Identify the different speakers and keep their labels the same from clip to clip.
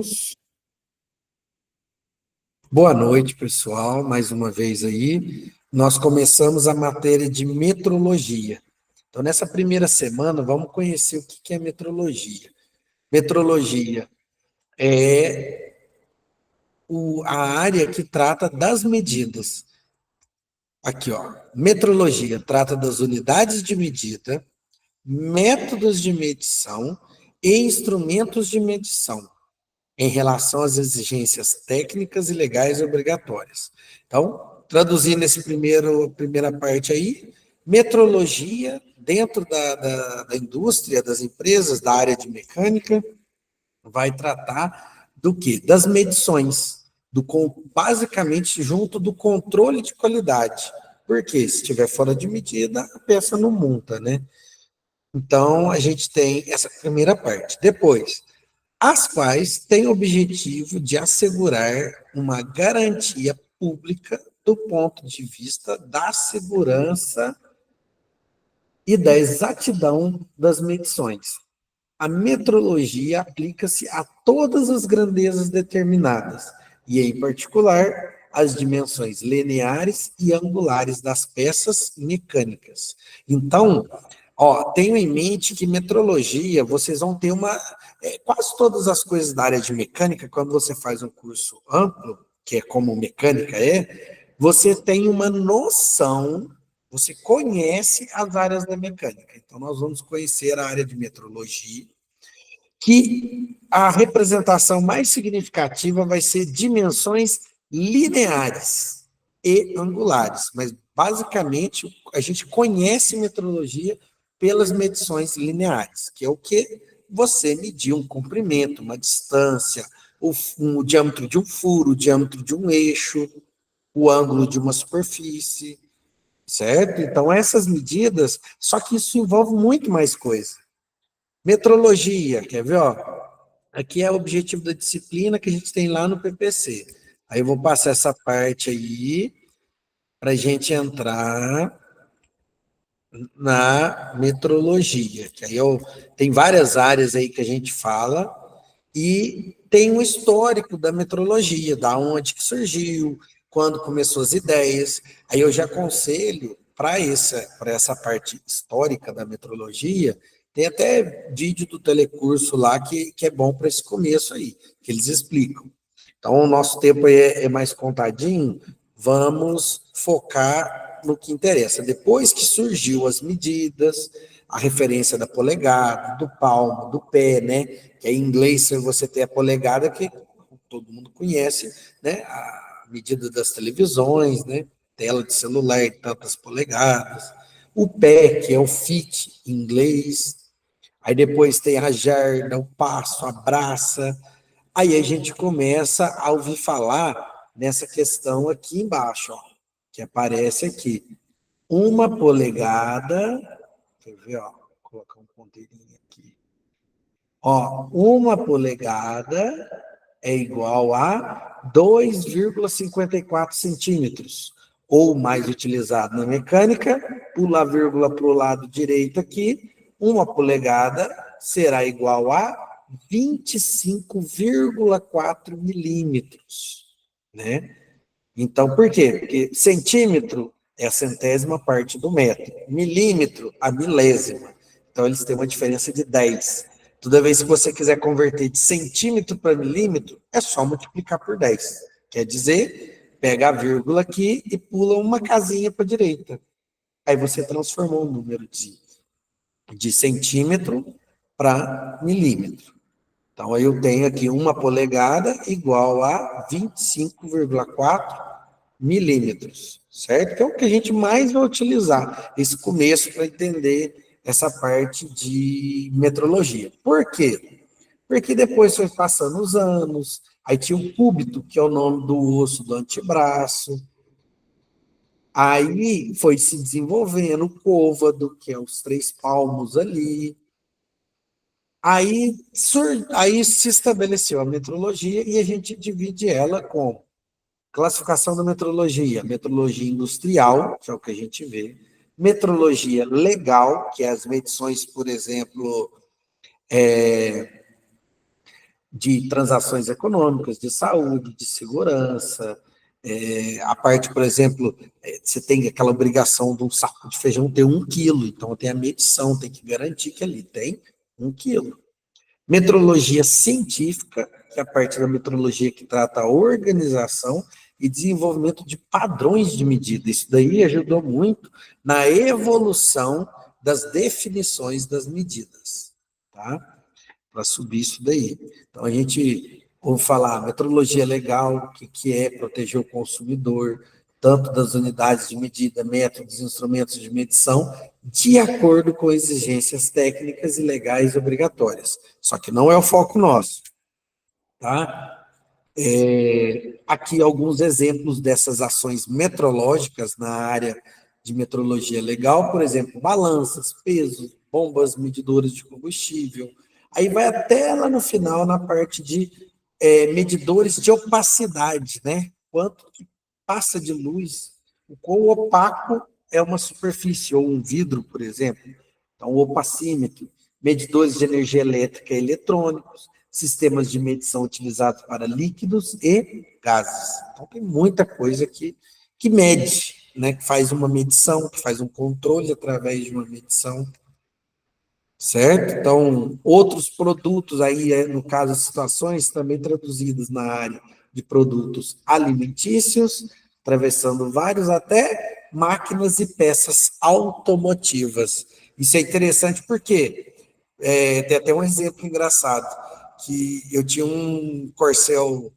Speaker 1: Vamos. Boa noite, pessoal. Mais uma vez aí. Nós começamos a matéria de metrologia. Então, nessa primeira semana, vamos conhecer o que é metrologia. Metrologia é a área que trata das medidas. Aqui, ó. Metrologia trata das unidades de medida, métodos de medição e instrumentos de medição, em relação às exigências técnicas e legais obrigatórias. Então, traduzindo essa primeira parte aí, metrologia dentro da indústria, das empresas, da área de mecânica, vai tratar do quê? Das medições, basicamente junto do controle de qualidade. Porque se estiver fora de medida, a peça não monta, né? Então, a gente tem essa primeira parte. Depois, as quais têm o objetivo de assegurar uma garantia pública do ponto de vista da segurança e da exatidão das medições. A metrologia aplica-se a todas as grandezas determinadas, e em particular as dimensões lineares e angulares das peças mecânicas. Então, tenham em mente que metrologia, vocês vão ter quase todas as coisas da área de mecânica, quando você faz um curso amplo, que é como mecânica você tem uma noção, você conhece as áreas da mecânica. Então, nós vamos conhecer a área de metrologia, que a representação mais significativa vai ser dimensões lineares e angulares, mas basicamente a gente conhece metrologia pelas medições lineares, que é o que você medir um comprimento, uma distância, o diâmetro de um furo, o diâmetro de um eixo, o ângulo de uma superfície, certo? Então, essas medidas, só que isso envolve muito mais coisa. Metrologia, quer ver? Aqui é o objetivo da disciplina que a gente tem lá no PPC. Aí eu vou passar essa parte aí para a gente entrar na metrologia, que aí tem várias áreas aí que a gente fala e tem um histórico da metrologia, da onde que surgiu, quando começou as ideias. Aí eu já aconselho para essa parte histórica da metrologia, tem até vídeo do telecurso lá que é bom para esse começo aí, que eles explicam. Então, o nosso tempo é mais contadinho, vamos focar no que interessa. Depois que surgiu as medidas, a referência da polegada, do palmo, do pé, né? Que em inglês você tem a polegada, que todo mundo conhece, né? A medida das televisões, né? Tela de celular, tantas polegadas. O pé, que é o feet em inglês. Aí depois tem a jarda, o passo, a braça. Aí a gente começa a ouvir falar nessa questão aqui embaixo, que aparece aqui. 1 polegada, quer ver, vou colocar um ponteirinho aqui. 1 polegada é igual a 2,54 centímetros, ou mais utilizado na mecânica, pula a vírgula para o lado direito aqui, 1 polegada será igual a 25,4 milímetros, né? Então, por quê? Porque centímetro é a centésima parte do metro, milímetro, a milésima. Então, eles têm uma diferença de 10. Toda vez que você quiser converter de centímetro para milímetro, é só multiplicar por 10. Quer dizer, pega a vírgula aqui e pula uma casinha para a direita. Aí você transformou o número de centímetro para milímetro. Então, aí eu tenho aqui 1 polegada igual a 25,4 milímetros, certo? Que é o que a gente mais vai utilizar, esse começo para entender essa parte de metrologia. Por quê? Porque depois foi passando os anos, aí tinha o cúbito, que é o nome do osso do antebraço, aí foi se desenvolvendo o côvado, que é os 3 palmos ali, aí se estabeleceu a metrologia e a gente divide ela com classificação da metrologia, metrologia industrial, que é o que a gente vê, metrologia legal, que é as medições, por exemplo, de transações econômicas, de saúde, de segurança. A parte, por exemplo, você tem aquela obrigação de um saco de feijão ter 1 quilo, então tem a medição, tem que garantir que ali tem 1 quilo. Metrologia científica, que é a parte da metrologia que trata a organização e desenvolvimento de padrões de medida. Isso daí ajudou muito na evolução das definições das medidas, tá? Para subir isso daí. Então, a gente ouve falar metrologia legal, que é proteger o consumidor, tanto das unidades de medida, métodos, instrumentos de medição, de acordo com exigências técnicas e legais obrigatórias. Só que não é o foco nosso, tá? Aqui alguns exemplos dessas ações metrológicas na área de metrologia legal, por exemplo, balanças, pesos, bombas medidoras de combustível. Aí vai até lá no final, na parte de medidores de opacidade, né? Quanto que passa de luz, o quão opaco é uma superfície, ou um vidro, por exemplo. Então, o opacímetro, medidores de energia elétrica e eletrônicos, sistemas de medição utilizados para líquidos e gases. Então, tem muita coisa que mede, né? Que faz uma medição, que faz um controle através de uma medição, certo? Então, outros produtos aí, no caso, situações também traduzidas na área de produtos alimentícios, atravessando vários até máquinas e peças automotivas. Isso é interessante porque tem até um exemplo engraçado, que eu tinha um Corcel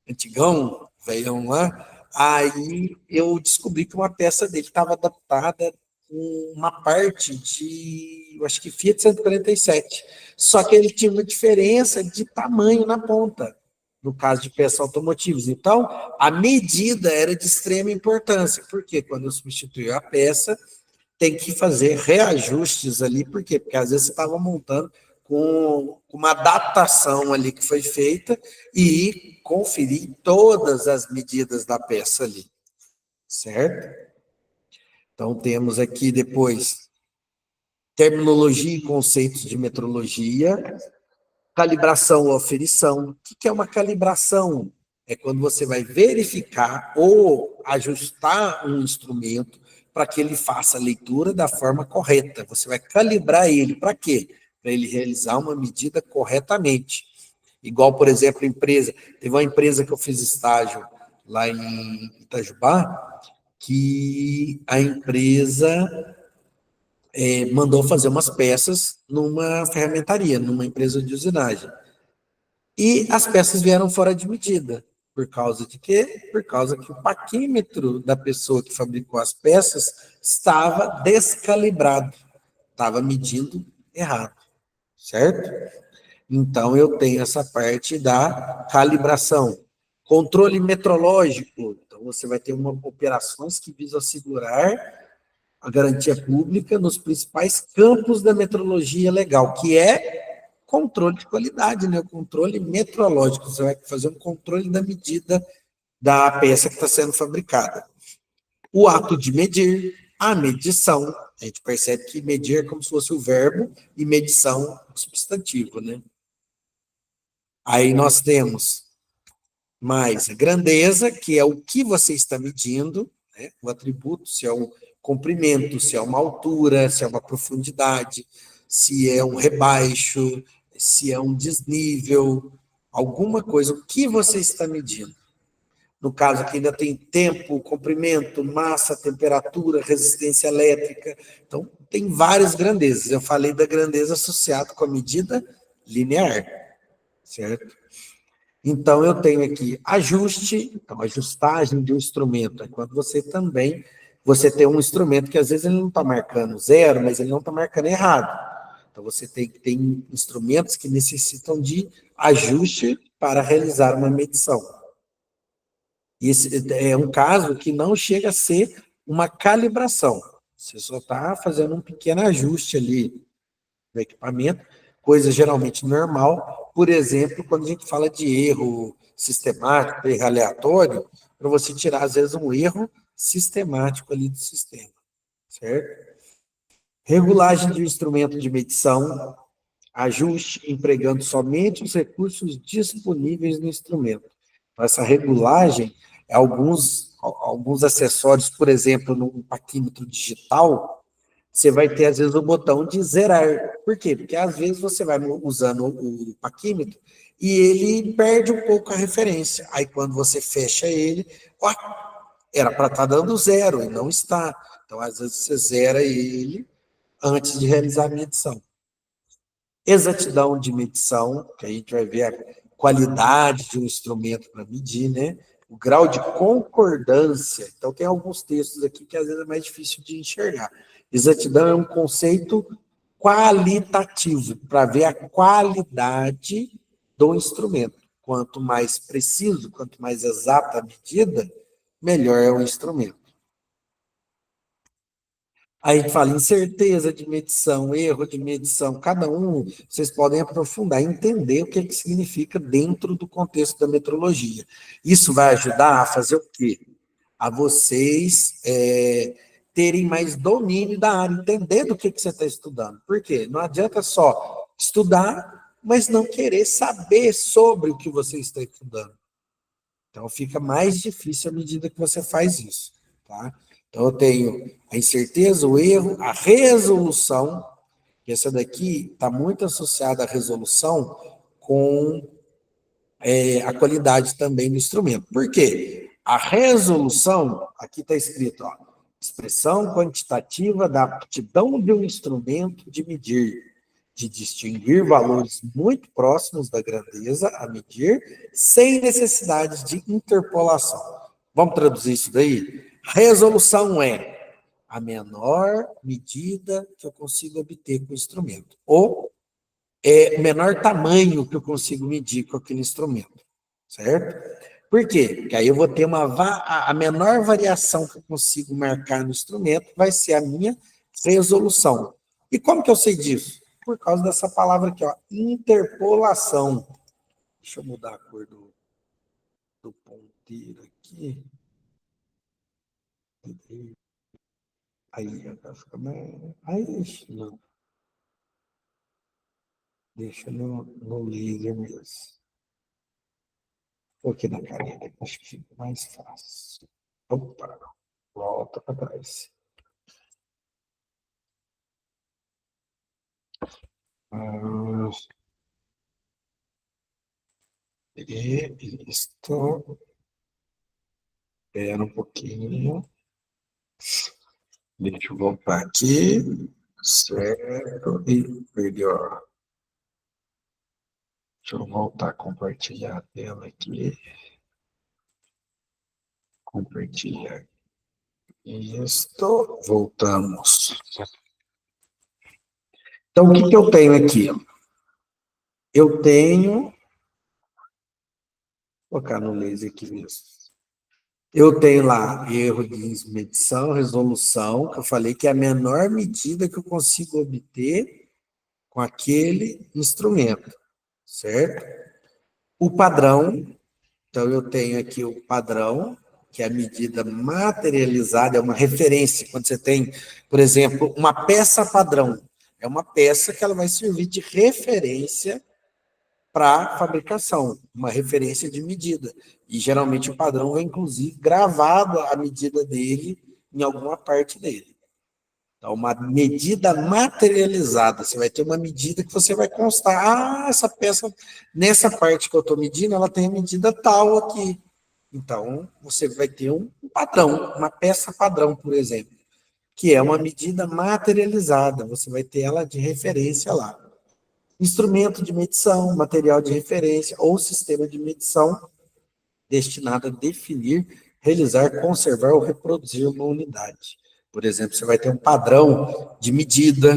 Speaker 1: antigão, velhão lá, aí eu descobri que uma peça dele estava adaptada com uma parte de, eu acho que Fiat 147, só que ele tinha uma diferença de tamanho na ponta, no caso de peças automotivas. Então, a medida era de extrema importância, porque quando eu substituí a peça, tem que fazer reajustes ali, por quê? Porque às vezes você estava montando com uma adaptação ali que foi feita e conferir todas as medidas da peça ali, certo? Então, temos aqui depois terminologia e conceitos de metrologia, calibração ou aferição. O que é uma calibração? É quando você vai verificar ou ajustar um instrumento para que ele faça a leitura da forma correta. Você vai calibrar ele. Para quê? Para ele realizar uma medida corretamente. Igual, por exemplo, empresa. Teve uma empresa que eu fiz estágio lá em Itajubá, que a empresa mandou fazer umas peças numa ferramentaria, numa empresa de usinagem. E as peças vieram fora de medida. Por causa de quê? Por causa que o paquímetro da pessoa que fabricou as peças estava descalibrado, estava medindo errado, certo? Então, eu tenho essa parte da calibração. Controle metrológico. Então, você vai ter operações que visam assegurar a garantia pública nos principais campos da metrologia legal, que é controle de qualidade, né? O controle metrológico. Você vai fazer um controle da medida da peça que está sendo fabricada. O ato de medir, a medição. A gente percebe que medir é como se fosse o verbo e medição o substantivo, né? Aí nós temos mais a grandeza, que é o que você está medindo, né? O atributo, se é um comprimento, se é uma altura, se é uma profundidade, se é um rebaixo, se é um desnível, alguma coisa, o que você está medindo. No caso aqui ainda tem tempo, comprimento, massa, temperatura, resistência elétrica. Então, tem várias grandezas. Eu falei da grandeza associada com a medida linear, certo? Então, eu tenho aqui ajuste, então, ajustagem de um instrumento. É quando você tem um instrumento que às vezes ele não está marcando zero, mas ele não está marcando errado. Então, você tem instrumentos que necessitam de ajuste para realizar uma medição. Esse é um caso que não chega a ser uma calibração. Você só está fazendo um pequeno ajuste ali no equipamento, coisa geralmente normal. Por exemplo, quando a gente fala de erro sistemático, erro aleatório, para você tirar, às vezes, um erro sistemático ali do sistema, certo? Regulagem de um instrumento de medição, ajuste empregando somente os recursos disponíveis no instrumento. Essa regulagem, alguns acessórios, por exemplo, no paquímetro digital, você vai ter, às vezes, o botão de zerar. Por quê? Porque, às vezes, você vai usando o paquímetro e ele perde um pouco a referência. Aí, quando você fecha ele, ó, era para estar dando zero e não está. Então, às vezes, você zera ele antes de realizar a medição. Exatidão de medição, que a gente vai ver a qualidade de um instrumento para medir, né? O grau de concordância. Então, tem alguns textos aqui que às vezes é mais difícil de enxergar. Exatidão é um conceito qualitativo, para ver a qualidade do instrumento. Quanto mais preciso, quanto mais exata a medida, melhor é o instrumento. Aí a gente fala incerteza de medição, erro de medição, cada um, vocês podem aprofundar, entender o que significa dentro do contexto da metrologia. Isso vai ajudar a fazer o quê? A vocês terem mais domínio da área, entender do que você está estudando. Por quê? Não adianta só estudar, mas não querer saber sobre o que você está estudando. Então, fica mais difícil à medida que você faz isso, tá? Então, eu tenho a incerteza, o erro, a resolução, que essa daqui está muito associada à resolução com a qualidade também do instrumento. Por quê? A resolução, aqui está escrito, ó, expressão quantitativa da aptidão de um instrumento de medir, de distinguir valores muito próximos da grandeza a medir, sem necessidade de interpolação. Vamos traduzir isso daí? Resolução é a menor medida que eu consigo obter com o instrumento, ou o menor tamanho que eu consigo medir com aquele instrumento, certo? Por quê? Porque aí eu vou ter a menor variação que eu consigo marcar no instrumento vai ser a minha resolução. E como que eu sei disso? Por causa dessa palavra aqui, ó, interpolação. Deixa eu mudar a cor do ponteiro aqui. Aí, agora fica mais... Aí, não. Deixa no laser mesmo. Vou aqui na caneta, acho que fica mais fácil. Opa, volta para trás. E isto. Espera um pouquinho. Deixa eu voltar aqui. Certo. E perdeu. Deixa eu voltar a compartilhar a tela aqui. Compartilhar. Isto. Voltamos. Então, o que eu tenho aqui? Eu tenho. Vou colocar no laser aqui mesmo. Eu tenho lá erro de medição, resolução, que eu falei que é a menor medida que eu consigo obter com aquele instrumento, certo? O padrão, então eu tenho aqui o padrão, que é a medida materializada, é uma referência. Quando você tem, por exemplo, uma peça padrão, é uma peça que ela vai servir de referência para fabricação, uma referência de medida. E geralmente o padrão vem, inclusive, gravado a medida dele em alguma parte dele. Então, uma medida materializada. Você vai ter uma medida que você vai constar. Ah, essa peça, nessa parte que eu estou medindo, ela tem a medida tal aqui. Então, você vai ter um padrão, uma peça padrão, por exemplo, que é uma medida materializada. Você vai ter ela de referência lá. Instrumento de medição, material de referência ou sistema de medição destinado a definir, realizar, conservar ou reproduzir uma unidade. Por exemplo, você vai ter um padrão de medida,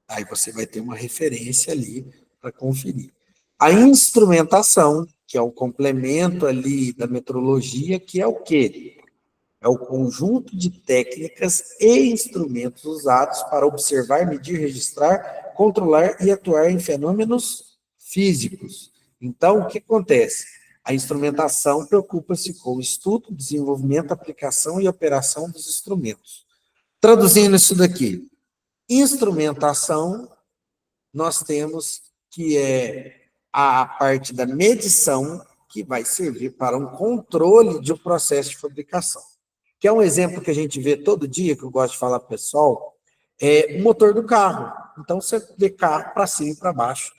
Speaker 1: aí você vai ter uma referência ali para conferir. A instrumentação, que é o complemento ali da metrologia, que é o quê? É o conjunto de técnicas e instrumentos usados para observar, medir, registrar, controlar e atuar em fenômenos físicos. Então, o que acontece? A instrumentação preocupa-se com o estudo, desenvolvimento, aplicação e operação dos instrumentos. Traduzindo isso daqui, instrumentação nós temos que é a parte da medição, que vai servir para um controle de um processo de fabricação. Que é um exemplo que a gente vê todo dia, que eu gosto de falar para o pessoal, é o motor do carro. Então, você vê carro para cima e para baixo,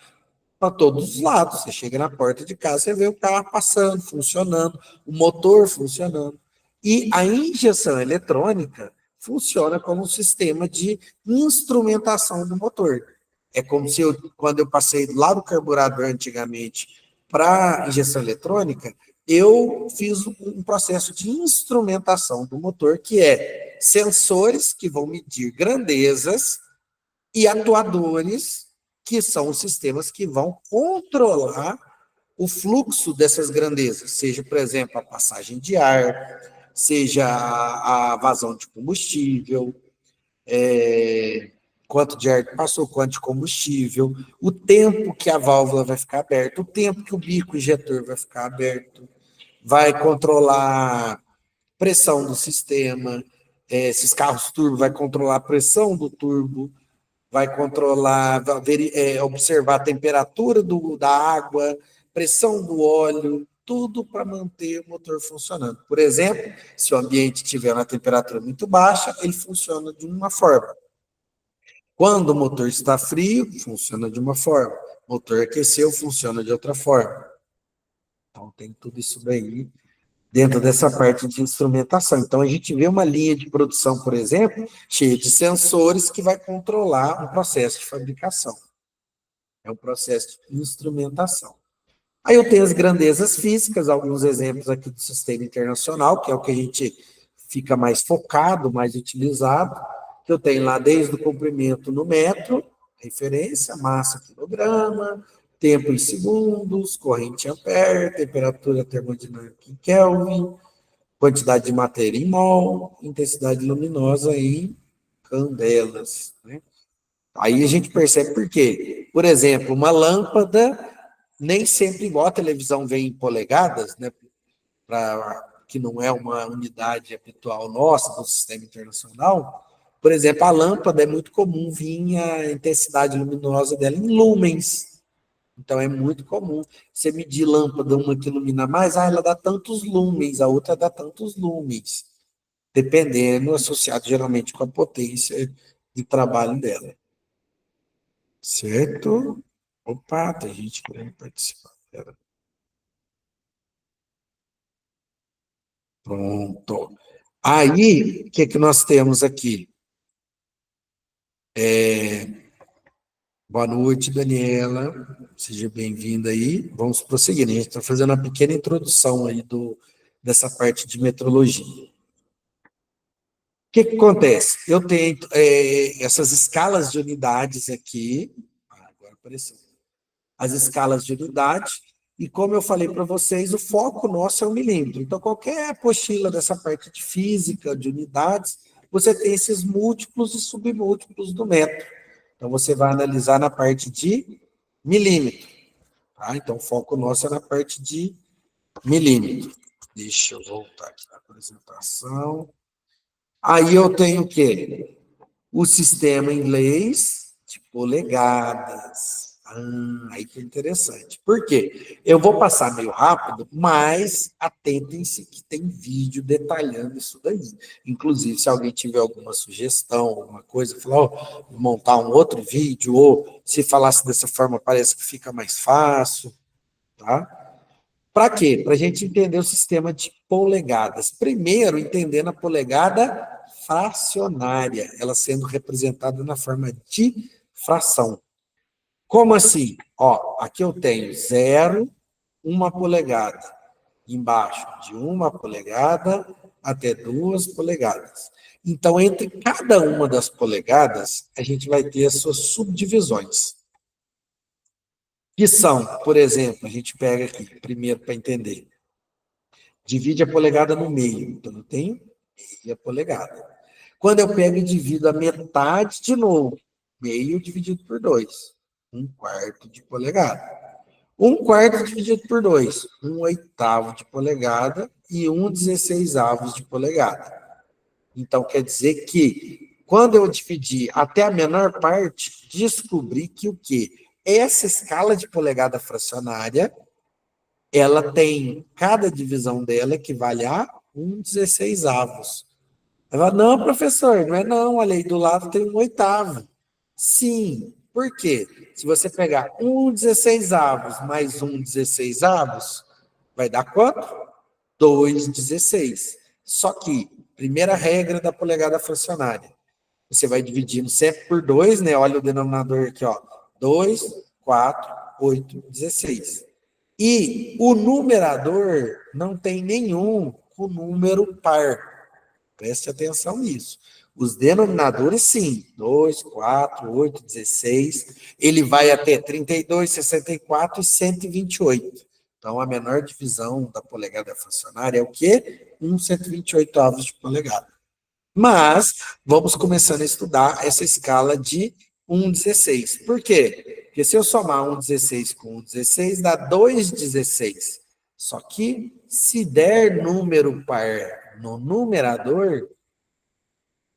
Speaker 1: para todos os lados. Você chega na porta de casa, você vê o carro passando, funcionando, o motor funcionando. E a injeção eletrônica funciona como um sistema de instrumentação do motor. É como se eu, quando eu passei lá do carburador antigamente para injeção eletrônica, eu fiz um processo de instrumentação do motor, que é sensores que vão medir grandezas e atuadores, que são os sistemas que vão controlar o fluxo dessas grandezas, seja, por exemplo, a passagem de ar, seja a vazão de combustível, quanto de ar passou, quanto de combustível, o tempo que a válvula vai ficar aberta, o tempo que o bico injetor vai ficar aberto, vai controlar pressão do sistema, esses carros turbo vai controlar a pressão do turbo, vai controlar, observar a temperatura da água, pressão do óleo, tudo para manter o motor funcionando. Por exemplo, se o ambiente estiver na temperatura muito baixa, ele funciona de uma forma. Quando o motor está frio, funciona de uma forma. O motor aqueceu, funciona de outra forma. Então, tem tudo isso daí dentro dessa parte de instrumentação. Então, a gente vê uma linha de produção, por exemplo, cheia de sensores que vai controlar um processo de fabricação. É um processo de instrumentação. Aí eu tenho as grandezas físicas, alguns exemplos aqui do sistema internacional, que é o que a gente fica mais focado, mais utilizado, que eu tenho lá desde o comprimento no metro, referência, massa quilograma, tempo em segundos, corrente em ampere, temperatura termodinâmica em Kelvin, quantidade de matéria em mol, intensidade luminosa em candelas, né? Aí a gente percebe por quê. Por exemplo, uma lâmpada, nem sempre igual a televisão vem em polegadas, né? Que não é uma unidade habitual nossa do sistema internacional. Por exemplo, a lâmpada é muito comum vir a intensidade luminosa dela em lumens. Então é muito comum você medir lâmpada, uma que ilumina mais, ela dá tantos lumens, a outra dá tantos lumens, dependendo, associado geralmente com a potência de trabalho dela. Certo? Opa, tem gente querendo participar. Pera. Pronto. Aí, o que, que nós temos aqui? Boa noite, Daniela. Seja bem-vinda aí. Vamos prosseguir. A gente está fazendo uma pequena introdução aí dessa parte de metrologia. O que, que acontece? Eu tenho essas escalas de unidades aqui. Agora apareceu. As escalas de unidade, e como eu falei para vocês, o foco nosso é o milímetro. Então, qualquer apostila dessa parte de física, de unidades, você tem esses múltiplos e submúltiplos do metro. Então, você vai analisar na parte de milímetro. Tá? Então, o foco nosso é na parte de milímetro. Deixa eu voltar aqui na apresentação. Aí eu tenho o quê? O sistema inglês de polegadas. Aí que é interessante. Por quê? Eu vou passar meio rápido, mas atentem-se que tem vídeo detalhando isso daí. Inclusive, se alguém tiver alguma sugestão, alguma coisa, falar, oh, vou montar um outro vídeo, ou se falasse dessa forma, parece que fica mais fácil, tá? Para quê? Para a gente entender o sistema de polegadas. Primeiro, entendendo a polegada fracionária, ela sendo representada na forma de fração. Como assim? Ó, aqui eu tenho 0, 1 polegada. Embaixo, de 1 polegada até 2 polegadas. Então, entre cada uma das polegadas, a gente vai ter as suas subdivisões. Que são, por exemplo, a gente pega aqui, primeiro para entender. Divide a polegada no meio. Então, eu tenho meia polegada. Quando eu pego e divido a metade de novo, meio dividido por 2, 1/4 de polegada. 1/4 dividido por 2, 1/8 de polegada e 1/16 de polegada. Então, quer dizer que Quando eu dividir até a menor parte, descobri que o quê? Essa escala de polegada fracionária, ela tem, cada divisão dela equivale a 1/16avos. Ela, não, professor, não é não, olha aí, do lado tem 1/8. Sim, por quê? Se você pegar 1/16avos mais 1/16avos, vai dar quanto? 2/16. Só que, primeira regra da polegada fracionária, você vai dividindo sempre por 2, né? Olha o denominador aqui, ó. 2, 4, 8, 16. E o numerador não tem nenhum com número par. Preste atenção nisso. Os denominadores, sim. 2, 4, 8, 16. Ele vai até 32, 64 e 128. Então, a menor divisão da polegada fracionária é o quê? 1/128 de polegada. Mas, vamos começando a estudar essa escala de 1/16. Por quê? Porque se eu somar 1/16 com 1/16, dá 2/16. Só que, se der número par no numerador,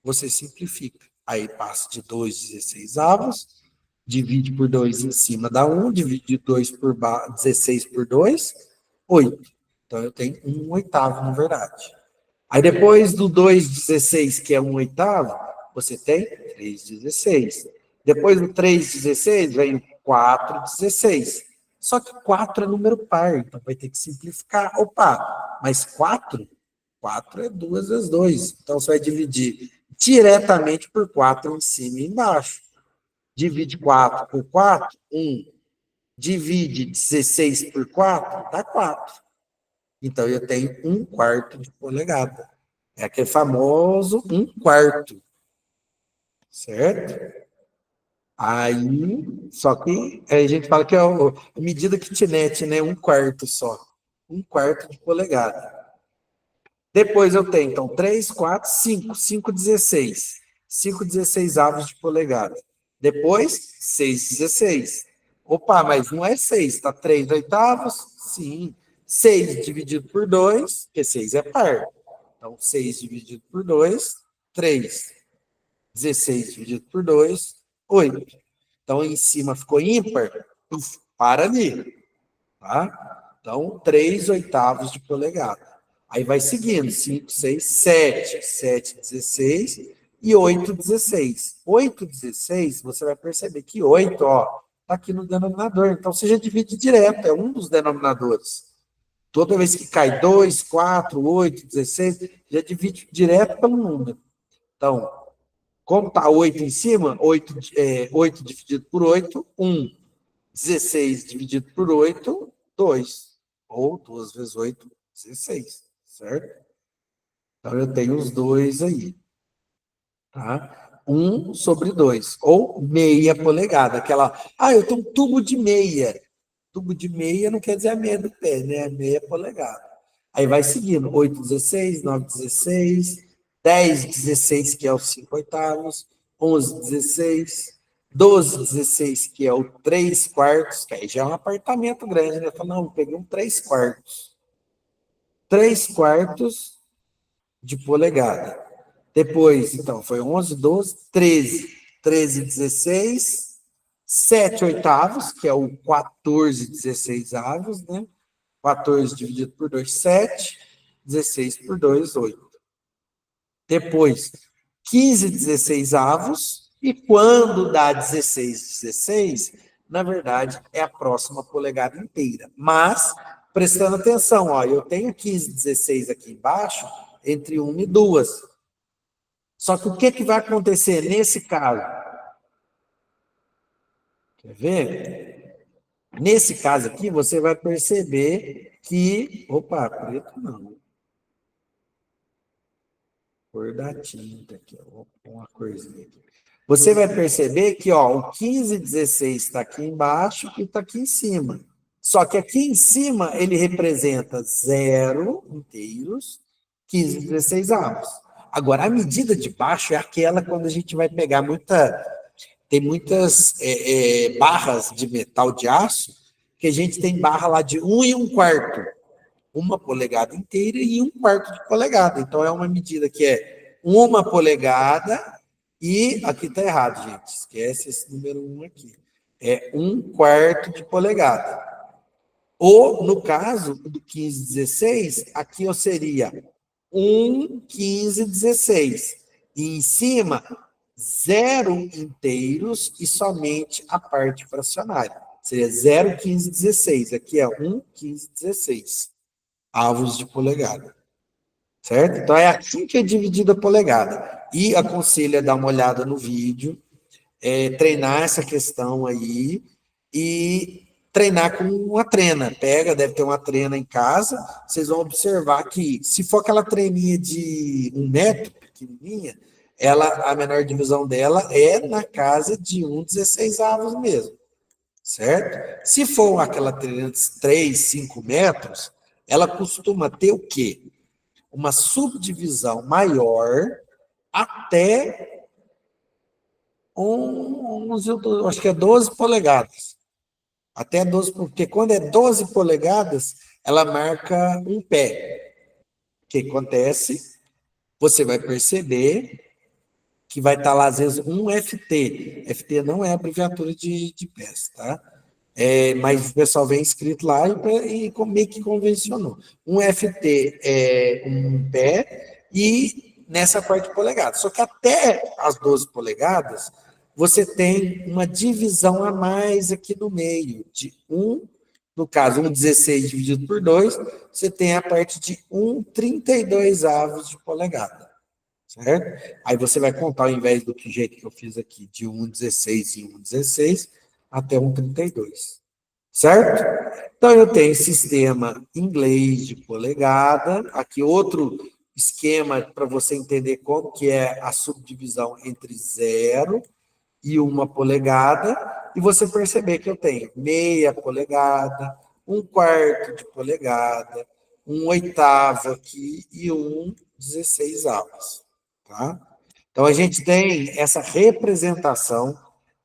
Speaker 1: você simplifica. Aí passa de 2/16avos, divide por 2 em cima dá 1, divide 16 por 2, 8. Então, eu tenho 1/8, na verdade. Aí depois do 2/16, que é 1/8, você tem 3/16. Depois do 3/16, vem o 4/16. Só que 4 é número par, então vai ter que simplificar. Opa, mas 4 é 2 vezes 2. Então você vai dividir diretamente por 4 em cima e embaixo. Divide 4 por 4, 1. Divide 16 por 4, dá 4. Então, eu tenho 1/4 de polegada. É aquele famoso 1/4, certo? Aí, só que a gente fala que é a medida kitnet, né? 1/4 só. 1/4 de polegada. Depois eu tenho, então, 3, 4, 5. 5/16. 5/16avos de polegada. Depois, 6/16. Opa, mas não é 6, tá 3/8? Sim. 6 dividido por 2, porque 6 é par. Então, 6 dividido por 2, 3. 16 dividido por 2, 8. Então, em cima ficou ímpar, para ali. Tá? Então, 3/8 de polegada. Aí vai seguindo, 5, 6, 7. 7/16 e 8/16. 8/16, você vai perceber que 8, ó, tá aqui no denominador. Então, você já divide direto, é um dos denominadores. Toda vez que cai 2, 4, 8, 16, já divide direto pelo número. Então, como está 8 em cima, 8 dividido por 8, 1. 16 dividido por 8, 2. Ou 2 vezes 8, 16. Certo? Então, eu tenho os dois aí. Tá? 1/2. Ou meia polegada. Aquela, eu tenho um tubo de meia. Tubo de meia não quer dizer a meia do pé, né? Meia polegada. Aí vai seguindo, 8/16, 9/16, 10/16, que é os 5/8, 11/16, 12/16, que é o 3/4, que aí já é um apartamento grande, né? Fala, não, eu peguei um 3/4. 3/4 de polegada. Depois, então, foi 11, 12, 13. 13/16, 7/8, que é o 14/16avos, né? 14 dividido por 2, 7. 16 por 2, 8. Depois, 15/16avos. E quando dá 16/16, na verdade, é a próxima polegada inteira. Mas, prestando atenção, ó, eu tenho 15/16 aqui embaixo, entre 1 e 2. Só que o que vai acontecer nesse caso? Quer ver? Nesse caso aqui, você vai perceber que... Opa, preto não. Cor da tinta aqui, ó, uma corzinha aqui. Você vai perceber que, ó, o 15/16 está aqui embaixo e está aqui em cima. Só que aqui em cima ele representa 0 inteiros, 15/16avos. Agora, a medida de baixo é aquela quando a gente vai pegar tem muitas barras de metal de aço, que a gente tem barra lá de 1 e 1/4. 1 polegada inteira e 1/4 de polegada. Então, é uma medida que é 1 polegada E aqui está errado, gente. Esquece esse número 1 aqui. É 1/4 de polegada. Ou, no caso do 15/16, aqui eu seria 1/15/16. E em cima, 0 inteiros e somente a parte fracionária. Seria 0,15/16. Aqui é 1,15/16 avos de polegada. Certo? Então, é assim que é dividida a polegada. E aconselho a dar uma olhada no vídeo, treinar essa questão aí e treinar com uma trena. Pega, deve ter uma trena em casa, vocês vão observar que, se for aquela treninha de 1 metro, pequenininha, a menor divisão dela é na casa de 1,16 avos mesmo, certo? Se for aquela trena de 3, 5 metros, ela costuma ter o quê? Uma subdivisão maior até acho que é 12 polegadas. Até 12, porque quando é 12 polegadas, ela marca um pé. O que acontece? Você vai perceber que vai estar lá, às vezes, um FT. FT não é abreviatura de pés, tá? Mas o pessoal vem escrito lá e meio que convencionou. Um FT é um pé e nessa parte de polegadas. Só que até as 12 polegadas, você tem uma divisão a mais aqui no meio, de no caso, 1,16 dividido por 2, você tem a parte de 1,32 avos de polegada, certo? Aí você vai contar, ao invés do jeito que eu fiz aqui, de 1,16 em 1,16, até 1,32. Certo? Então, eu tenho sistema inglês de polegada. Aqui, outro esquema para você entender como que é a subdivisão entre 0 e 1 polegada. E você perceber que eu tenho meia polegada, 1/4 de polegada, 1/8 aqui e 1,16 avos. Tá? Então, a gente tem essa representação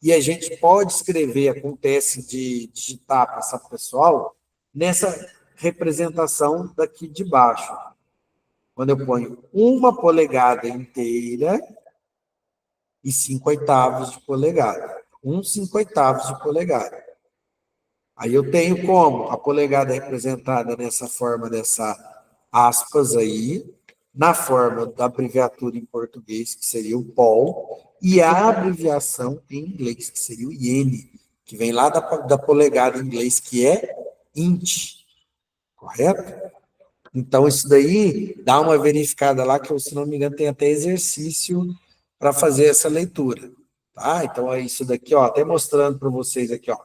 Speaker 1: e a gente pode escrever, acontece de digitar, passar para o pessoal, nessa representação daqui de baixo. Quando eu ponho 1 polegada inteira e 5/8 de polegada. 5/8 de polegada. Aí eu tenho como a polegada representada nessa forma, dessa aspas aí, na forma da abreviatura em português, que seria o pol, e a abreviação em inglês, que seria o iene, que vem lá da polegada em inglês, que é int, correto? Então, isso daí, dá uma verificada lá, que, se não me engano, tem até exercício para fazer essa leitura. Tá? Então, é isso daqui, ó, até mostrando para vocês aqui, ó.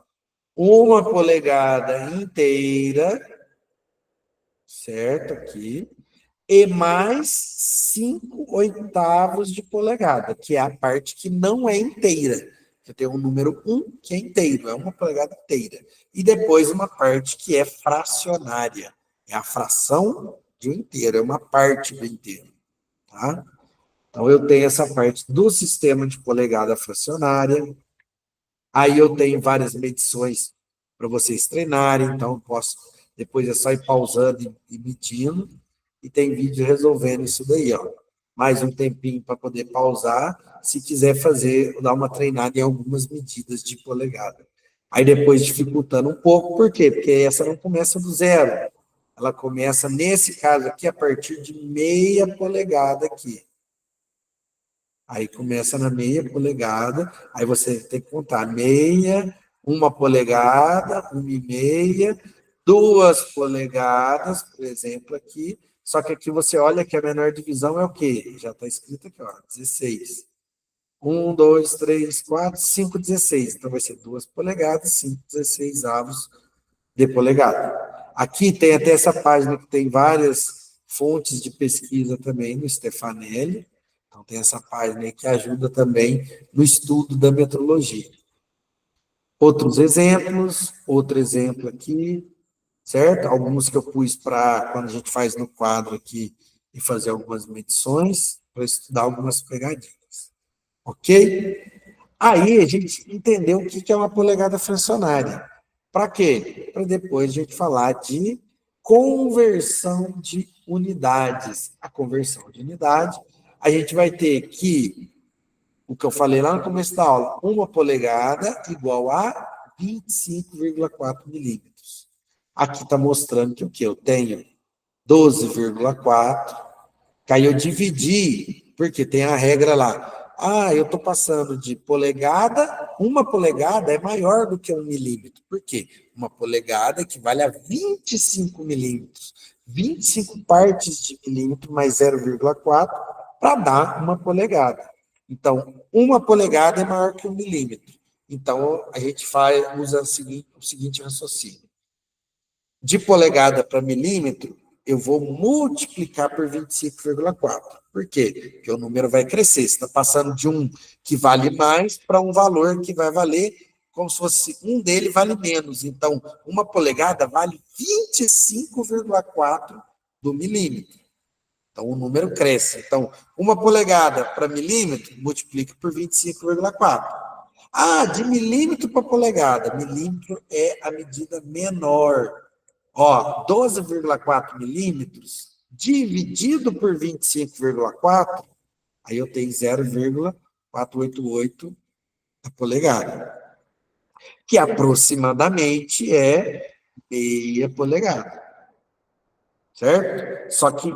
Speaker 1: 1 polegada inteira, certo? Aqui. E mais 5/8 de polegada, que é a parte que não é inteira. Eu tenho um número 1 que é inteiro, é 1 polegada inteira. E depois uma parte que é fracionária. É a fração de um inteiro, é uma parte do inteiro. Tá? Então, eu tenho essa parte do sistema de polegada fracionária. Aí eu tenho várias medições para vocês treinarem, então posso, depois é só ir pausando e medindo, e tem vídeo resolvendo isso daí, ó. Mais um tempinho para poder pausar, se quiser fazer, dar uma treinada em algumas medidas de polegada. Aí depois dificultando um pouco, por quê? Porque essa não começa do 0, ela começa, nesse caso aqui, a partir de meia polegada aqui. Aí começa na meia polegada, aí você tem que contar meia, 1 polegada, 1,5, 2 polegadas, por exemplo, aqui. Só que aqui você olha que a menor divisão é o quê? Já está escrito aqui, ó, 16. 1, 2, 3, 4, 5, 16. Então vai ser 2 polegadas, 5, 16 avos de polegada. Aqui tem até essa página que tem várias fontes de pesquisa também no Stefanelli. Então, tem essa página aí que ajuda também no estudo da metrologia. Outros exemplos, outro exemplo aqui, certo? Alguns que eu pus para, quando a gente faz no quadro aqui, e fazer algumas medições, para estudar algumas pegadinhas. Ok? Aí a gente entendeu o que é uma polegada fracionária. Para quê? Para depois a gente falar de conversão de unidades. A conversão de unidade, a gente vai ter que o que eu falei lá no começo da aula, 1 polegada igual a 25,4 milímetros. Aqui está mostrando que o que eu tenho 12,4, que aí eu dividi, porque tem a regra lá. Ah, eu estou passando de polegada, 1 polegada é maior do que 1 milímetro. Por quê? 1 polegada equivale a 25 milímetros. 25 partes de milímetro mais 0,4 para dar 1 polegada. Então, 1 polegada é maior que 1 milímetro. Então, a gente usa o seguinte raciocínio. De polegada para milímetro, eu vou multiplicar por 25,4. Por quê? Porque o número vai crescer. Você está passando de um que vale mais para um valor que vai valer como se fosse um dele vale menos. Então, 1 polegada vale 25,4 do milímetro. Então, o número cresce. Então, 1 polegada para milímetro, multiplica por 25,4. Ah, de milímetro para polegada. Milímetro é a medida menor. Ó, 12,4 milímetros dividido por 25,4, aí eu tenho 0,488 polegada, que aproximadamente é meia polegada, certo? Só que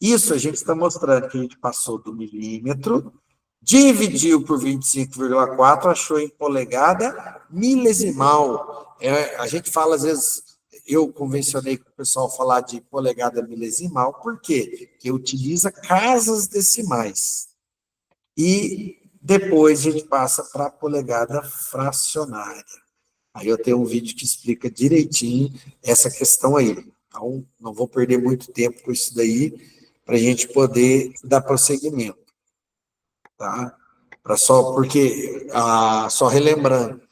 Speaker 1: isso a gente está mostrando que a gente passou do milímetro, dividiu por 25,4, achou em polegada milesimal. A gente fala, às vezes, eu convencionei com o pessoal falar de polegada milesimal, por quê? Porque utiliza casas decimais. E depois a gente passa para a polegada fracionária. Aí eu tenho um vídeo que explica direitinho essa questão aí. Então, não vou perder muito tempo com isso daí, para a gente poder dar prosseguimento. Tá? Porque, só relembrando,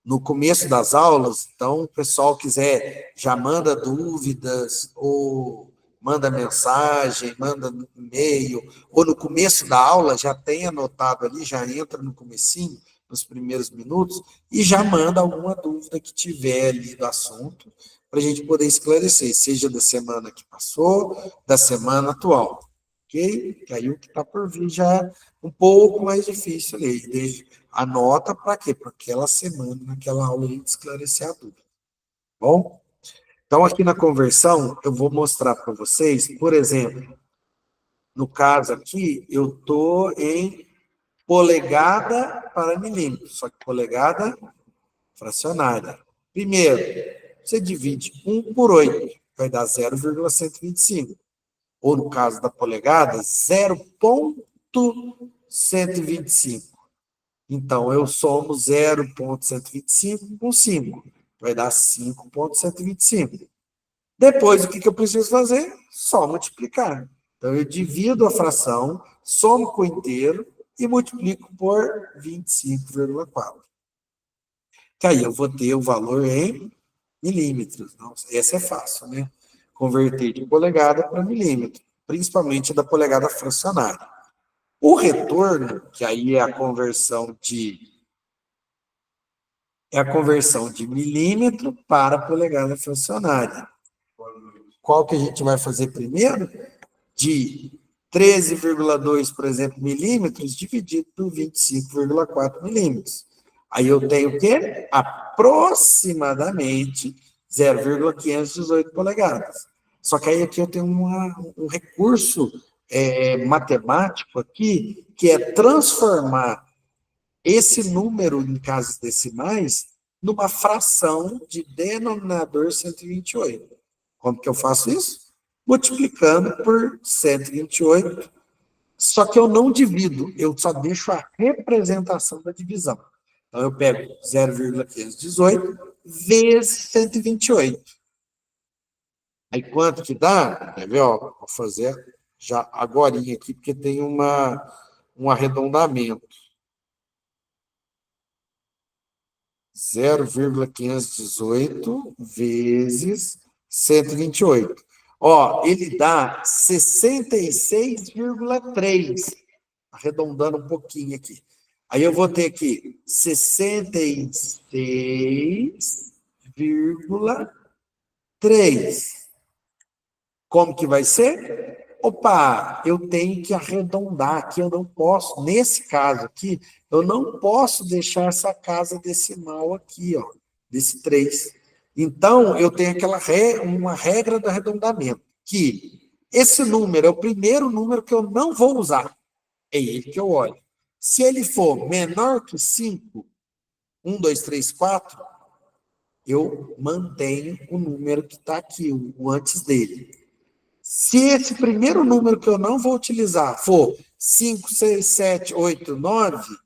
Speaker 1: no começo das aulas, então, o pessoal quiser, já manda dúvidas, ou manda mensagem, manda e-mail, ou no começo da aula, já tem anotado ali, já entra no comecinho, nos primeiros minutos, e já manda alguma dúvida que tiver ali do assunto, para a gente poder esclarecer, seja da semana que passou, da semana atual. Ok? Que aí o que está por vir já é um pouco mais difícil ali. Anota para quê? Para aquela semana, naquela aula, a gente esclarecer a dúvida. Bom? Então, aqui na conversão, eu vou mostrar para vocês, por exemplo, no caso aqui, eu estou em polegada para milímetro, só que polegada fracionária. Primeiro, você divide 1 por 8, vai dar 0,125. Ou no caso da polegada, 0,125. Então, eu somo 0,125 com 5. Vai dar 5,125. Depois, o que eu preciso fazer? Só multiplicar. Então, eu divido a fração, somo com o inteiro e multiplico por 25,4. Que aí eu vou ter o valor em milímetros. Não, essa é fácil, né? Converter de polegada para milímetro, principalmente da polegada fracionária. O retorno, que aí é a conversão de milímetro para polegada fracionária. Qual que a gente vai fazer primeiro? De 13,2, por exemplo, milímetros, dividido por 25,4 milímetros. Aí eu tenho o quê? Aproximadamente 0,518 polegadas. Só que aí aqui eu tenho um recurso matemático aqui, que é transformar esse número em casas decimais numa fração de denominador 128. Como que eu faço isso? Multiplicando por 128, só que eu não divido, eu só deixo a representação da divisão. Então, eu pego 0,518 vezes 128. Aí, quanto que dá? Quer ver? Ó, vou fazer já agora aqui, porque tem um arredondamento. 0,518 vezes 128. Ó, ele dá 66,3. Arredondando um pouquinho aqui. Aí eu vou ter aqui 66,3. Como que vai ser? Opa, eu tenho que arredondar aqui, eu não posso, nesse caso aqui, eu não posso deixar essa casa decimal aqui, ó, desse 3. Então, eu tenho uma regra do arredondamento, que esse número é o primeiro número que eu não vou usar. É ele que eu olho. Se ele for menor que 5, 1, 2, 3, 4, eu mantenho o número que está aqui, o antes dele. Se esse primeiro número que eu não vou utilizar for 5, 6, 7, 8, 9,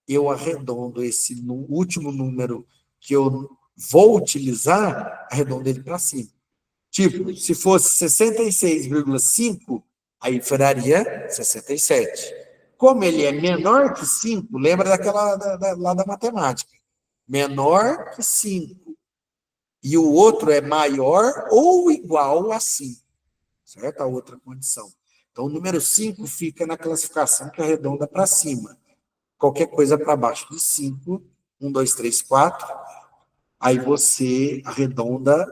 Speaker 1: eu arredondo esse último número que eu vou utilizar, arredondo ele para cima. Tipo, se fosse 66,5, aí viraria 67. Como ele é menor que 5, lembra daquela lá da matemática. Menor que 5. E o outro é maior ou igual a 5. Certo? A outra condição. Então, o número 5 fica na classificação que arredonda para cima. Qualquer coisa para baixo de 5, 1, 2, 3, 4, aí você arredonda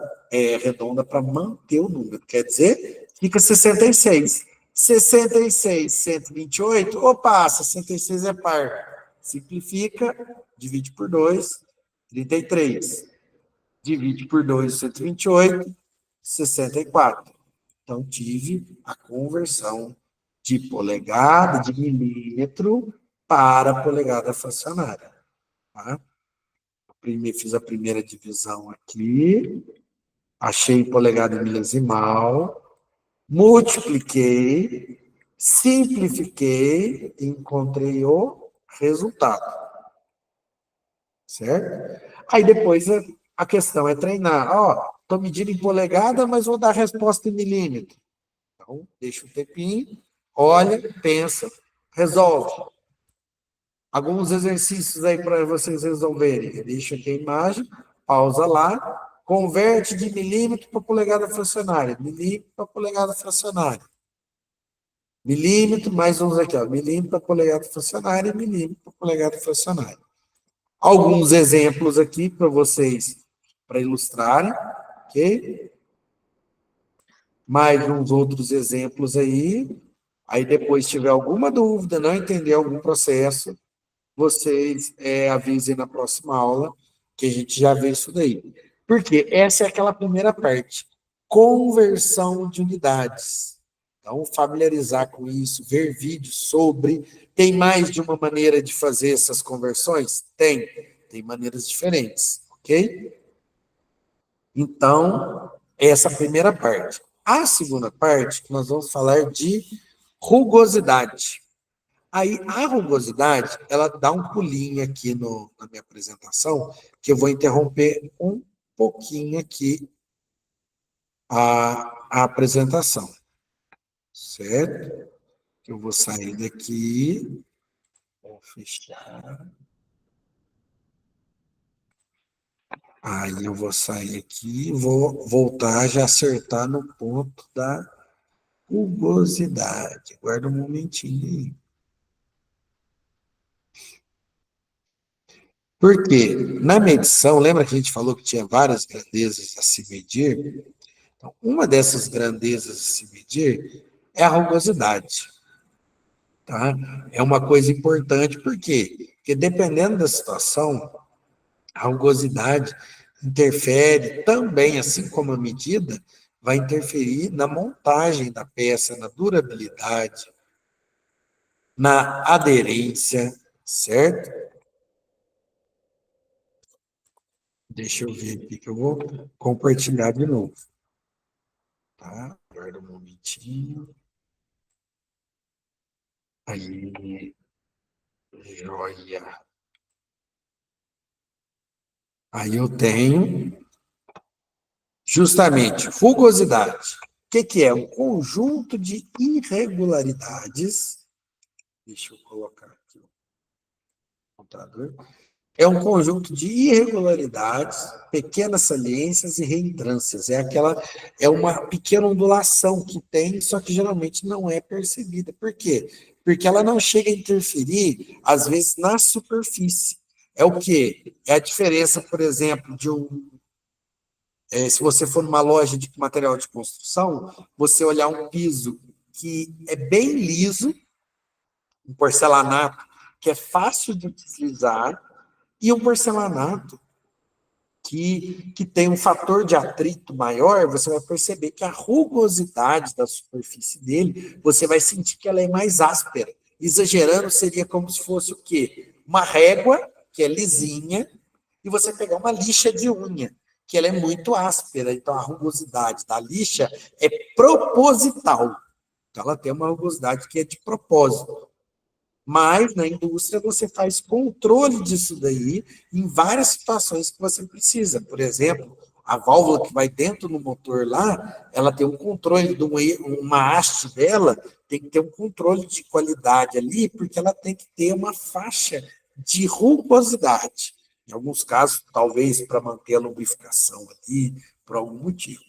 Speaker 1: para manter o número. Quer dizer, fica 66. 66, 128, opa, 66 é par. Simplifica, divide por 2, 33. Divide por 2, 128, 64. Então, tive a conversão de polegada, de milímetro, para polegada fracionária. Tá? Fiz a primeira divisão aqui, achei polegada milesimal, multipliquei, simplifiquei e encontrei o resultado. Certo? Aí depois a questão é treinar. Ó, estou medindo em polegada, mas vou dar a resposta em milímetro. Então, deixa um tempinho, olha, pensa, resolve. Alguns exercícios aí para vocês resolverem. Deixa aqui a imagem, pausa lá, converte de milímetro para polegada fracionária. Milímetro para polegada fracionária. Milímetro, mais uns aqui, ó. Milímetro para polegada fracionária e milímetro para polegada fracionária. Alguns exemplos aqui para vocês, para ilustrarem, ok? Mais uns outros exemplos aí. Aí depois, se tiver alguma dúvida, não entender algum processo, vocês avisem na próxima aula, que a gente já vê isso daí. Porque essa é aquela primeira parte, conversão de unidades. Então, familiarizar com isso, ver vídeos sobre. Tem mais de uma maneira de fazer essas conversões? Tem. Tem maneiras diferentes, ok? Então, essa é a primeira parte. A segunda parte, nós vamos falar de rugosidade. Aí, a rugosidade, ela dá um pulinho aqui na minha apresentação, que eu vou interromper um pouquinho aqui a apresentação, certo? Eu vou sair daqui, vou fechar. Aí eu vou sair aqui, vou voltar já acertar no ponto da rugosidade. Guarda um momentinho aí. Por quê? Na medição, lembra que a gente falou que tinha várias grandezas a se medir? Então, uma dessas grandezas a se medir é a rugosidade. Tá? É uma coisa importante, por quê? Porque dependendo da situação, a rugosidade interfere também, assim como a medida, vai interferir na montagem da peça, na durabilidade, na aderência, certo? Deixa eu ver aqui que eu vou compartilhar de novo. Tá? Aguarda um momentinho. Aí, joia. Aí eu tenho justamente rugosidade. O que é? Um conjunto de irregularidades. Deixa eu colocar aqui o computador. É um conjunto de irregularidades, pequenas saliências e reentrâncias. É uma pequena ondulação que tem, só que geralmente não é percebida. Por quê? Porque ela não chega a interferir, às vezes, na superfície. É o quê? É a diferença, por exemplo, Se você for numa loja de material de construção, você olhar um piso que é bem liso, um porcelanato que é fácil de deslizar, e um porcelanato que tem um fator de atrito maior, você vai perceber que a rugosidade da superfície dele, você vai sentir que ela é mais áspera. Exagerando, seria como se fosse o quê? Uma régua, que é lisinha, e você pegar uma lixa de unha, que ela é muito áspera. Então, a rugosidade da lixa é proposital. Então, ela tem uma rugosidade que é de propósito. Mas na indústria você faz controle disso daí em várias situações que você precisa. Por exemplo, a válvula que vai dentro do motor lá, ela tem um controle de uma haste dela, tem que ter um controle de qualidade ali, porque ela tem que ter uma faixa de rugosidade. Em alguns casos, talvez para manter a lubrificação ali, por algum motivo.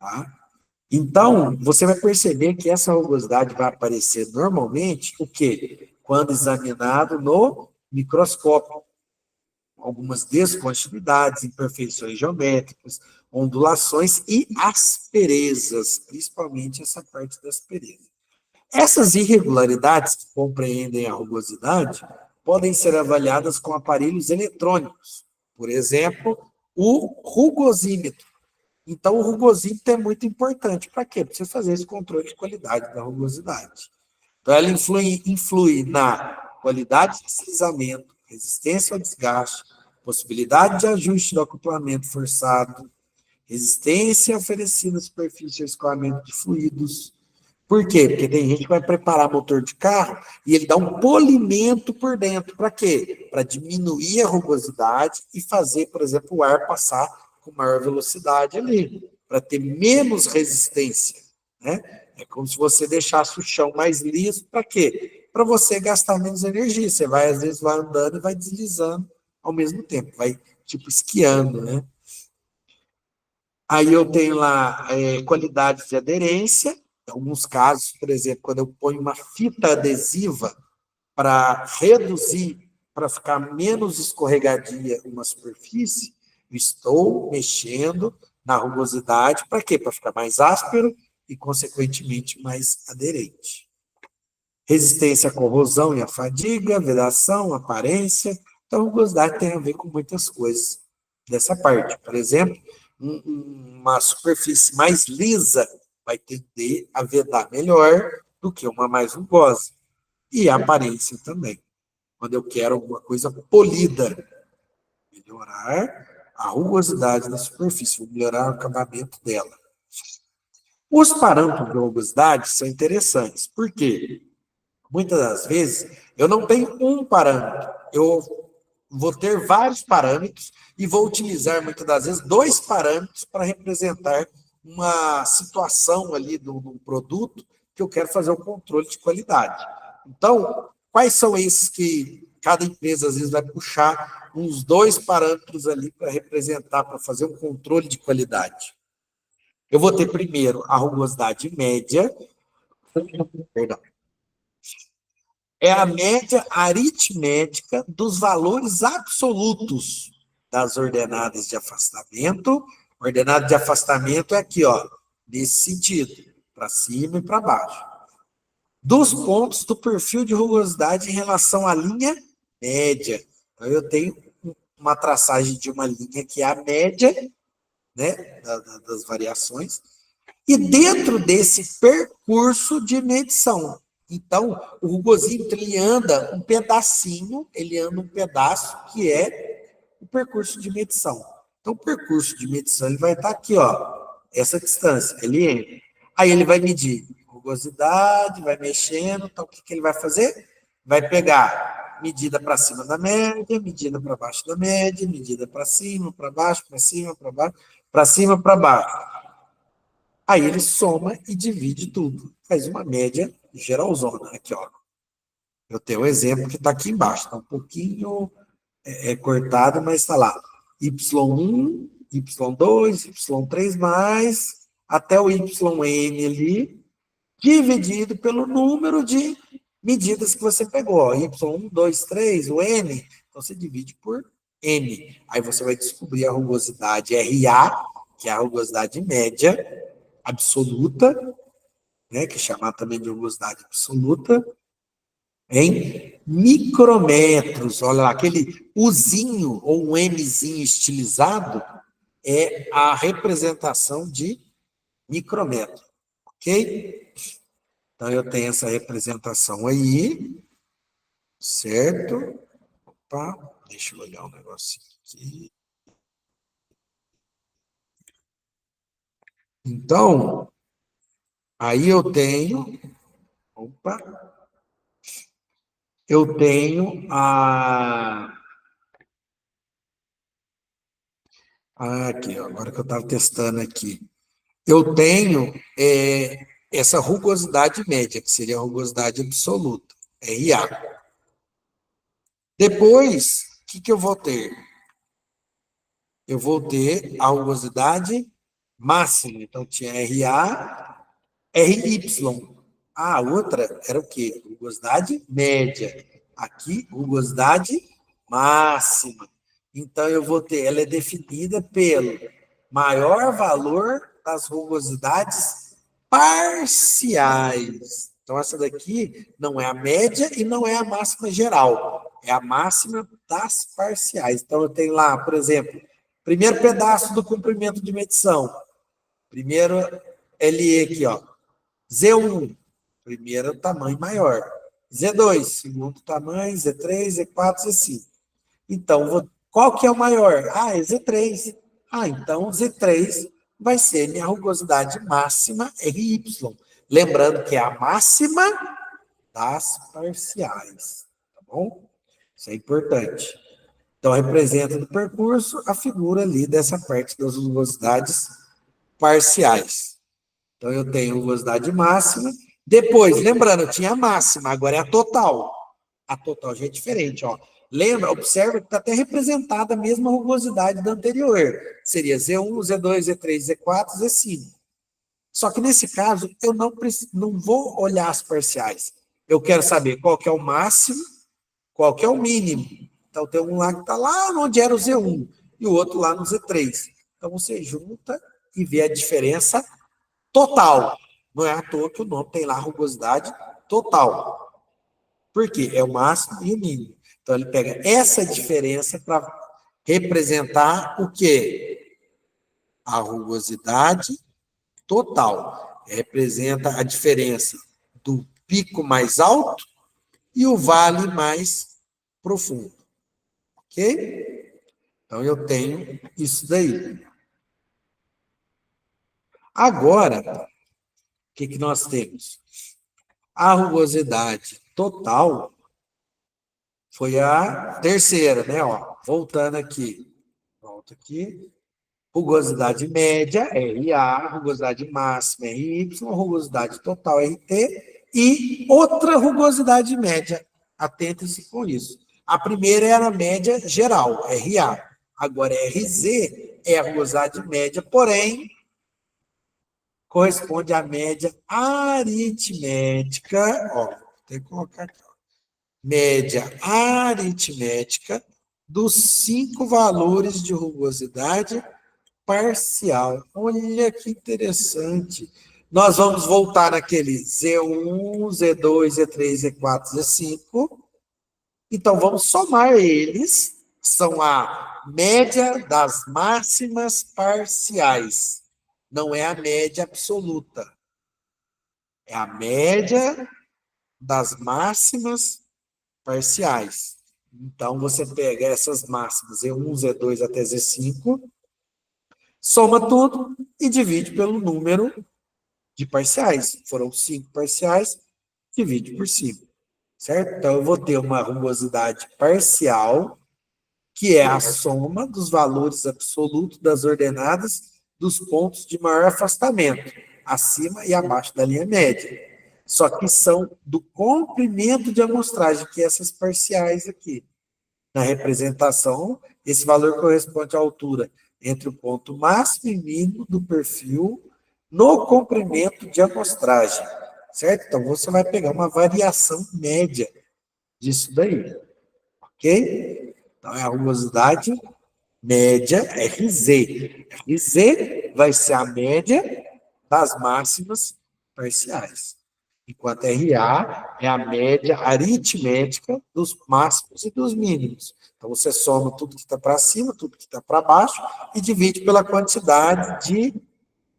Speaker 1: Tá? Então, você vai perceber que essa rugosidade vai aparecer normalmente, o quê? Quando examinado no microscópio. Algumas descontinuidades, imperfeições geométricas, ondulações e asperezas, principalmente essa parte da aspereza. Essas irregularidades que compreendem a rugosidade podem ser avaliadas com aparelhos eletrônicos. Por exemplo, o rugosímetro. Então, o rugosímetro é muito importante. Para quê? Para você fazer esse controle de qualidade da rugosidade. Então, ela influi na qualidade de deslizamento, resistência ao desgaste, possibilidade de ajuste do acoplamento forçado, resistência oferecida à superfície de escoamento de fluidos. Por quê? Porque tem gente que vai preparar motor de carro e ele dá um polimento por dentro. Para quê? Para diminuir a rugosidade e fazer, por exemplo, o ar passar com maior velocidade ali, para ter menos resistência. Né? É como se você deixasse o chão mais liso. Para quê? Para você gastar menos energia. Você vai, às vezes, vai andando e vai deslizando ao mesmo tempo. Vai, tipo, esquiando, né? Aí eu tenho lá qualidade de aderência. Em alguns casos, por exemplo, quando eu ponho uma fita adesiva para reduzir, para ficar menos escorregadia uma superfície, eu estou mexendo na rugosidade. Para quê? Para ficar mais áspero e, consequentemente, mais aderente. Resistência à corrosão e à fadiga, vedação, aparência. Então, a rugosidade tem a ver com muitas coisas dessa parte. Por exemplo, uma superfície mais lisa vai tender a vedar melhor do que uma mais rugosa. E a aparência também. Quando eu quero alguma coisa polida, melhorar a rugosidade da superfície, vou melhorar o acabamento dela. Os parâmetros de rugosidade são interessantes. Por quê? Muitas das vezes, eu não tenho um parâmetro. Eu vou ter vários parâmetros e vou utilizar, muitas das vezes, dois parâmetros para representar uma situação ali do produto que eu quero fazer o controle de qualidade. Então, quais são esses que cada empresa, às vezes, vai puxar uns dois parâmetros ali para representar, para fazer um controle de qualidade? Eu vou ter primeiro a rugosidade média, perdão, é a média aritmética dos valores absolutos das ordenadas de afastamento. Ordenada de afastamento é aqui, ó, nesse sentido, para cima e para baixo. Dos pontos do perfil de rugosidade em relação à linha média. Então, eu tenho uma traçagem de uma linha que é a média, né, das variações, e dentro desse percurso de medição. Então, o rugosímetro, ele anda um pedacinho, ele anda um pedaço que é o percurso de medição. Então, o percurso de medição, ele vai estar aqui, ó, essa distância, ele entra. Aí ele vai medir rugosidade, vai mexendo, então o que ele vai fazer? Vai pegar medida para cima da média, medida para baixo da média, medida para cima, para baixo, para cima, para baixo, para cima, para baixo. Aí ele soma e divide tudo. Faz uma média geralzona. Aqui, ó. Eu tenho um exemplo que está aqui embaixo. Está um pouquinho cortado, mas está lá. Y1, Y2, Y3 mais, até o YN ali, dividido pelo número de medidas que você pegou. Ó. Y1, 2, 3, o N. Então, você divide por N. Aí você vai descobrir a rugosidade RA, que é a rugosidade média absoluta, né, que é chamada também de rugosidade absoluta, em micrômetros. Olha lá, aquele Uzinho ou um Mzinho estilizado é a representação de micrômetro, ok? Então, eu tenho essa representação aí, certo? Opa, deixa eu olhar um negocinho aqui. Então, aí opa, eu tenho aqui, ó, agora que eu estava testando aqui. Eu tenho essa rugosidade média, que seria a rugosidade absoluta, RA. Depois, o que eu vou ter? Eu vou ter a rugosidade máxima. Então, tinha RA, RY. A outra era o quê? Rugosidade média. Aqui, rugosidade máxima. Então, eu vou ter, ela é definida pelo maior valor das rugosidades parciais. Então, essa daqui não é a média e não é a máxima geral. É a máxima das parciais. Então, eu tenho lá, por exemplo, primeiro pedaço do comprimento de medição. Primeiro LE aqui, ó. Z1, primeiro tamanho maior. Z2, segundo tamanho. Z3, Z4, Z5. Então, qual que é o maior? Ah, é Z3. Ah, então Z3 vai ser minha rugosidade máxima RY. Lembrando que é a máxima das parciais. Tá bom? Isso é importante. Então, representa no percurso a figura ali dessa parte das rugosidades parciais. Então, eu tenho rugosidade máxima. Depois, lembrando, eu tinha a máxima, agora é a total. A total já é diferente, ó. Lembra, observa que está até representada a mesma rugosidade da anterior. Seria Z1, Z2, Z3, Z4, Z5. Só que nesse caso, eu não vou olhar as parciais. Eu quero saber qual que é o máximo, qual que é o mínimo. Então, tem um lá que está lá onde era o Z1 e o outro lá no Z3. Então, você junta e vê a diferença total. Não é à toa que o nome tem lá rugosidade total. Por quê? É o máximo e o mínimo. Então, ele pega essa diferença para representar o quê? A rugosidade total. Representa a diferença do pico mais alto e o vale mais profundo. Ok? Então, eu tenho isso daí. Agora, o que nós temos? A rugosidade total foi a terceira, né? Ó, voltando aqui. Volta aqui. Rugosidade média, RA, rugosidade máxima, RY, rugosidade total, RT, e outra rugosidade média. Atentem-se com isso. A primeira era a média geral, RA. Agora, RZ é a rugosidade média, porém, corresponde à média aritmética. Ó, tem que colocar aqui. Ó, média aritmética dos 5 valores de rugosidade parcial. Olha que interessante. Nós vamos voltar naquele Z1, Z2, Z3, Z4, Z5. Então, vamos somar eles. São a média das máximas parciais. Não é a média absoluta. É a média das máximas parciais. Então, você pega essas máximas, Z1, Z2 até Z5, soma tudo e divide pelo número de parciais. Foram 5 parciais, divide por 5. Certo? Então, eu vou ter uma rugosidade parcial, que é a soma dos valores absolutos das ordenadas dos pontos de maior afastamento, acima e abaixo da linha média. Só que são do comprimento de amostragem, que é essas parciais aqui. Na representação, esse valor corresponde à altura entre o ponto máximo e mínimo do perfil no comprimento de amostragem, certo? Então, você vai pegar uma variação média disso daí, ok? Então, é a rugosidade Média RZ. RZ vai ser a média das máximas parciais. Enquanto RA é a média aritmética dos máximos e dos mínimos. Então, você soma tudo que está para cima, tudo que está para baixo, e divide pela quantidade de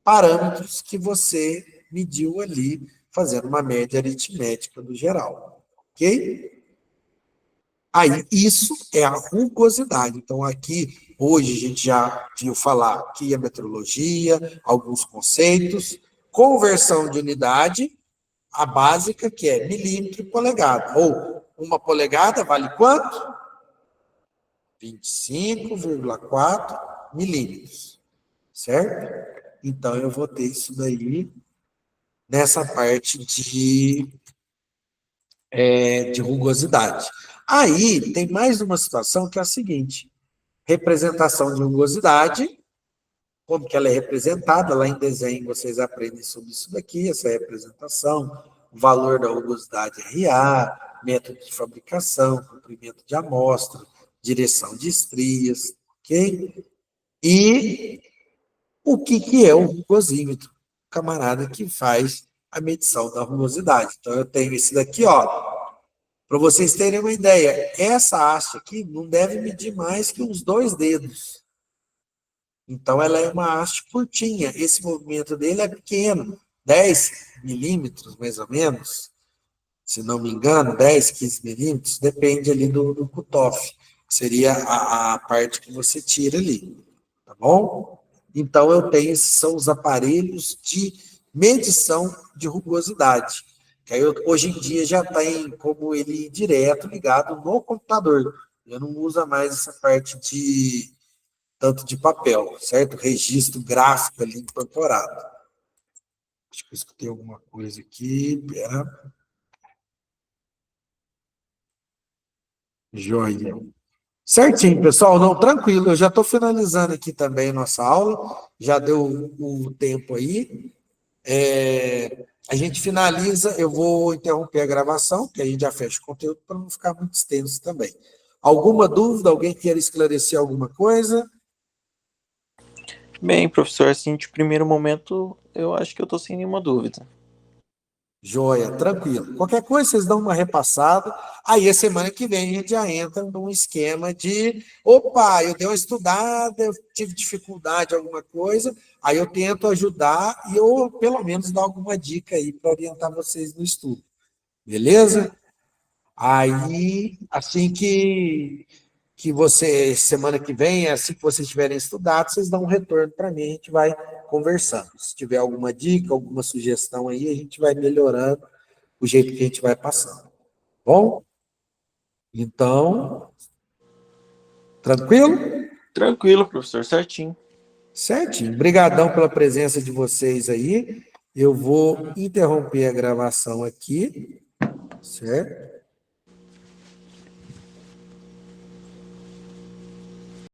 Speaker 1: parâmetros que você mediu ali, fazendo uma média aritmética do geral. Ok? Aí, isso é a rugosidade. Então, aqui, hoje, a gente já viu falar aqui a metrologia, alguns conceitos, conversão de unidade, a básica, que é milímetro e polegada. Ou, uma polegada vale quanto? 25,4 milímetros. Certo? Então, eu vou ter isso daí nessa parte de rugosidade. Aí, tem mais uma situação que é a seguinte: representação de rugosidade, como que ela é representada, lá em desenho vocês aprendem sobre isso daqui, essa representação, o valor da rugosidade RA, método de fabricação, comprimento de amostra, direção de estrias, ok? E o que é o rugosímetro? O camarada que faz a medição da rugosidade. Então, eu tenho esse daqui, ó, para vocês terem uma ideia, essa haste aqui não deve medir mais que uns 2 dedos. Então, ela é uma haste curtinha. Esse movimento dele é pequeno, 10 milímetros, mais ou menos. Se não me engano, 10, 15 milímetros, depende ali do cutoff. Seria a parte que você tira ali. Tá bom? Então, eu tenho, esses são os aparelhos de medição de rugosidade. Que aí, hoje em dia, já tem como ele direto ligado no computador. Eu não uso mais essa parte tanto de papel, certo? Registro gráfico ali incorporado. Acho que eu escutei alguma coisa aqui. Pera. Joia. Certinho, pessoal. Não, tranquilo. Eu já estou finalizando aqui também a nossa aula. Já deu o tempo aí. A gente finaliza. Eu vou interromper a gravação, que a gente já fecha o conteúdo para não ficar muito extenso também. Alguma dúvida? Alguém quer esclarecer alguma coisa?
Speaker 2: Bem, professor, assim, de primeiro momento, eu acho que eu estou sem nenhuma dúvida.
Speaker 1: Joia, tranquilo. Qualquer coisa, vocês dão uma repassada. Aí, a semana que vem, a gente já entra num esquema de: opa, eu dei uma estudada, eu tive dificuldade em alguma coisa, aí eu tento ajudar e eu, pelo menos, dar alguma dica aí para orientar vocês no estudo. Beleza? Aí, assim que você, semana que vem, assim que vocês tiverem estudado, vocês dão um retorno para mim, a gente vai conversando. Se tiver alguma dica, alguma sugestão aí, a gente vai melhorando o jeito que a gente vai passando. Bom? Então, tranquilo?
Speaker 2: Tranquilo, professor, certinho.
Speaker 1: Certinho. Obrigadão pela presença de vocês aí. Eu vou interromper a gravação aqui, certo?